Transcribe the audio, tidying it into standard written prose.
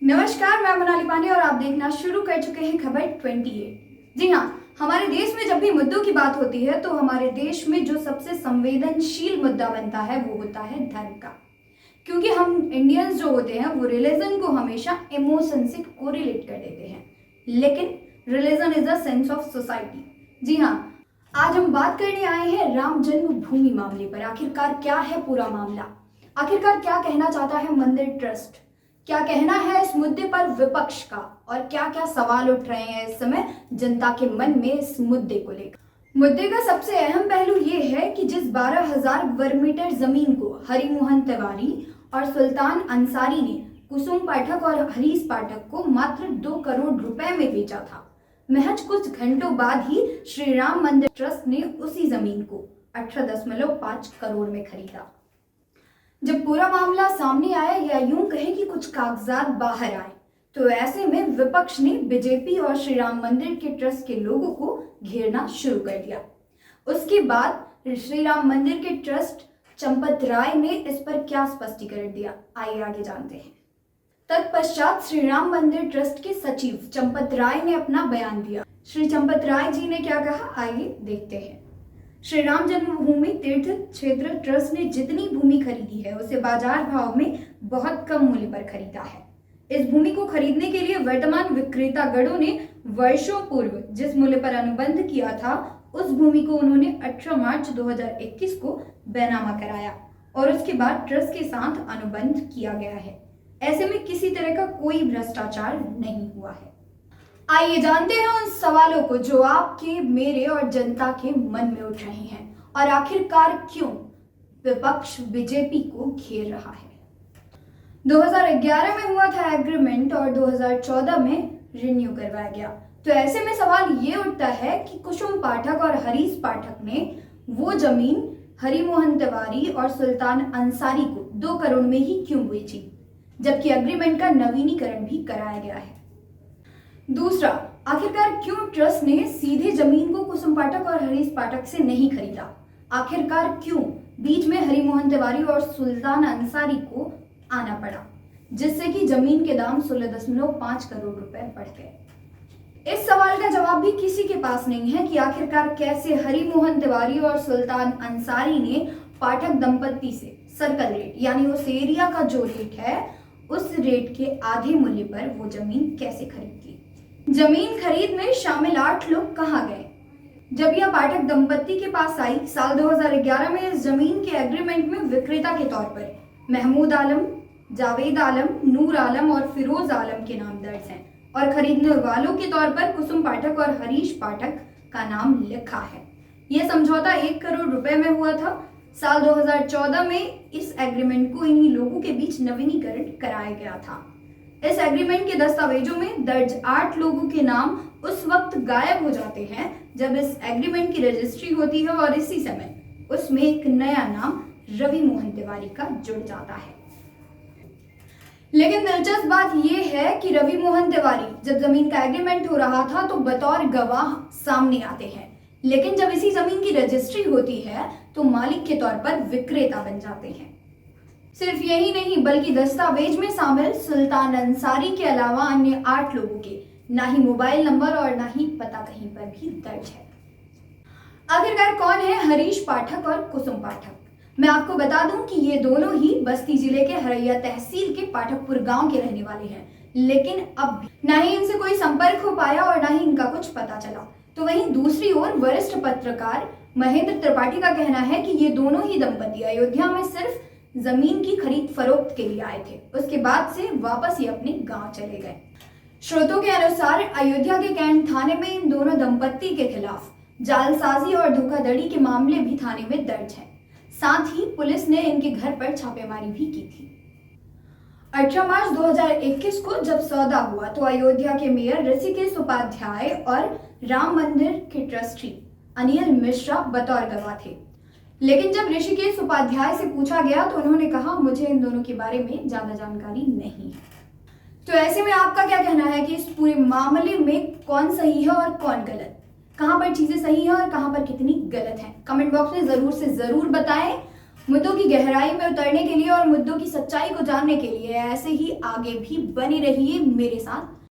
नमस्कार, मैं मोनाली पांडे और आप देखना शुरू कर चुके हैं खबर 28। जी हाँ, हमारे देश में जब भी मुद्दों की बात होती है तो हमारे देश में जो सबसे संवेदनशील मुद्दा बनता है वो होता है धर्म का। क्योंकि हम इंडियंस जो होते हैं वो रिलीजन को हमेशा इमोशन से कोरिलेट कर देते हैं, लेकिन religion is the sense of society. जी हाँ, आज हम बात करने आए हैं राम जन्मभूमि मामले पर। आखिरकार क्या है पूरा मामला, आखिरकार क्या कहना चाहता है मंदिर ट्रस्ट, क्या कहना है इस मुद्दे पर विपक्ष का, और क्या क्या सवाल उठ रहे हैं इस समय जनता के मन में इस मुद्दे को लेकर। मुद्दे का सबसे अहम पहलू ये है कि जिस 12,000 वर्ग मीटर जमीन को हरिमोहन तिवारी और सुल्तान अंसारी ने कुसुम पाठक और हरीश पाठक को मात्र 2 करोड़ रुपए में बेचा था, महज कुछ घंटों बाद ही श्री राम मंदिर ट्रस्ट ने उसी जमीन को 18.5 करोड़ में खरीदा। जब पूरा मामला सामने आया, या यूं कहें कि कुछ कागजात बाहर आए, तो ऐसे में विपक्ष ने बीजेपी और श्री राम मंदिर के ट्रस्ट के लोगों को घेरना शुरू कर दिया। उसके बाद श्री राम मंदिर के ट्रस्ट चंपत राय ने इस पर क्या स्पष्टीकरण दिया, आइए आगे जानते हैं। तत्पश्चात श्री राम मंदिर ट्रस्ट के सचिव चंपत राय ने अपना बयान दिया। श्री चंपत राय जी ने क्या कहा, आइए देखते हैं। श्री राम जन्मभूमि तीर्थ क्षेत्र ट्रस्ट ने जितनी भूमि खरीदी है उसे बाजार भाव में बहुत कम मूल्य पर खरीदा है। इस भूमि को खरीदने के लिए वर्तमान विक्रेतागणों ने वर्षों पूर्व जिस मूल्य पर अनुबंध किया था, उस भूमि को उन्होंने 18 मार्च 2021 को बैनामा कराया और उसके बाद ट्रस्ट के साथ अनुबंध किया गया है। ऐसे में किसी तरह का कोई भ्रष्टाचार नहीं हुआ है। आइए जानते हैं उन सवालों को जो आपके, मेरे और जनता के मन में उठ रहे हैं, और आखिरकार क्यों विपक्ष बीजेपी को घेर रहा है। 2011 में हुआ था एग्रीमेंट और 2014 में रिन्यू करवाया गया। तो ऐसे में सवाल ये उठता है कि कुसुम पाठक और हरीश पाठक ने वो जमीन हरिमोहन तिवारी और सुल्तान अंसारी को 2 करोड़ में ही क्यों बेची, जबकि एग्रीमेंट का नवीनीकरण भी कराया गया है। दूसरा, आखिरकार क्यों ट्रस्ट ने सीधे जमीन को कुसुम पाठक और हरीश पाठक से नहीं खरीदा। आखिरकार क्यों बीच में हरिमोहन तिवारी और सुल्तान अंसारी को आना पड़ा, जिससे कि जमीन के दाम 16.5 करोड़ रुपए बढ़ गए। इस सवाल का जवाब भी किसी के पास नहीं है कि आखिरकार कैसे हरिमोहन तिवारी और सुल्तान अंसारी ने पाठक दंपत्ति से सर्कल रेट, यानी उस एरिया का जो रेट है, उस रेट के आधे मूल्य पर वो जमीन कैसे खरीद ली। जमीन खरीद में शामिल 8 लोग कहां गए। जब यह पाठक दंपत्ति के पास आई साल 2011 में, इस जमीन के एग्रीमेंट में विक्रेता के तौर पर महमूद आलम, जावेद आलम, नूर आलम और फिरोज आलम के नाम दर्ज हैं, और खरीदने वालों के तौर पर कुसुम पाठक और हरीश पाठक का नाम लिखा है। यह समझौता 1 करोड़ रुपए में हुआ था। साल 2014 में इस एग्रीमेंट को इन्हीं लोगों के बीच नवीनीकरण कराया गया था। इस एग्रीमेंट के दस्तावेजों में दर्ज 8 लोगों के नाम उस वक्त गायब हो जाते हैं जब इस एग्रीमेंट की रजिस्ट्री होती है, और इसी समय उसमें एक नया नाम रवि मोहन तिवारी का जुड़ जाता है। लेकिन दिलचस्प बात यह है कि रवि मोहन तिवारी जब जमीन का एग्रीमेंट हो रहा था तो बतौर गवाह सामने आते हैं, लेकिन जब इसी जमीन की रजिस्ट्री होती है तो मालिक के तौर पर विक्रेता बन जाते हैं। सिर्फ यही नहीं, बल्कि दस्तावेज में शामिल सुल्तान अंसारी के अलावा अन्य 8 लोगों के ना ही मोबाइल नंबर और ना ही पता कहीं पर भी दर्ज है। आखिरकार कौन है हरीश पाठक और कुसुम पाठक। मैं आपको बता दूं कि ये दोनों ही बस्ती जिले के हरैया तहसील के पाठकपुर गांव के रहने वाले हैं, लेकिन अब ना ही इनसे कोई संपर्क हो पाया और ना ही इनका कुछ पता चला। तो वहीं दूसरी ओर वरिष्ठ पत्रकार महेंद्र त्रिपाठी का कहना है कि ये दोनों ही दंपति अयोध्या में सिर्फ जमीन की खरीद फरोख्त के लिए आए थे, उसके बाद से वापस ही अपने गांव चले गए। स्रोतों के अनुसार अयोध्या के कैंट थाने में इन दोनों दंपत्ति के खिलाफ जालसाजी और धोखाधड़ी के मामले भी थाने में दर्ज हैं। साथ ही पुलिस ने इनके घर पर छापेमारी भी की थी। 18 मार्च 2021 को जब सौदा हुआ तो अयोध्या के मेयर ऋषिकेश उपाध्याय और राम मंदिर के ट्रस्टी अनिल मिश्रा बतौर गवाह थे, लेकिन जब ऋषिकेश उपाध्याय से पूछा गया तो उन्होंने कहा, मुझे इन दोनों के बारे में ज्यादा जानकारी नहीं है। तो ऐसे में आपका क्या कहना है कि इस पूरे मामले में कौन सही है और कौन गलत, कहां पर चीजें सही है और कहां पर कितनी गलत है। कमेंट बॉक्स में जरूर से जरूर बताएं। मुद्दों की गहराई में उतरने के लिए और मुद्दों की सच्चाई को जानने के लिए ऐसे ही आगे भी बनी रहिए मेरे साथ।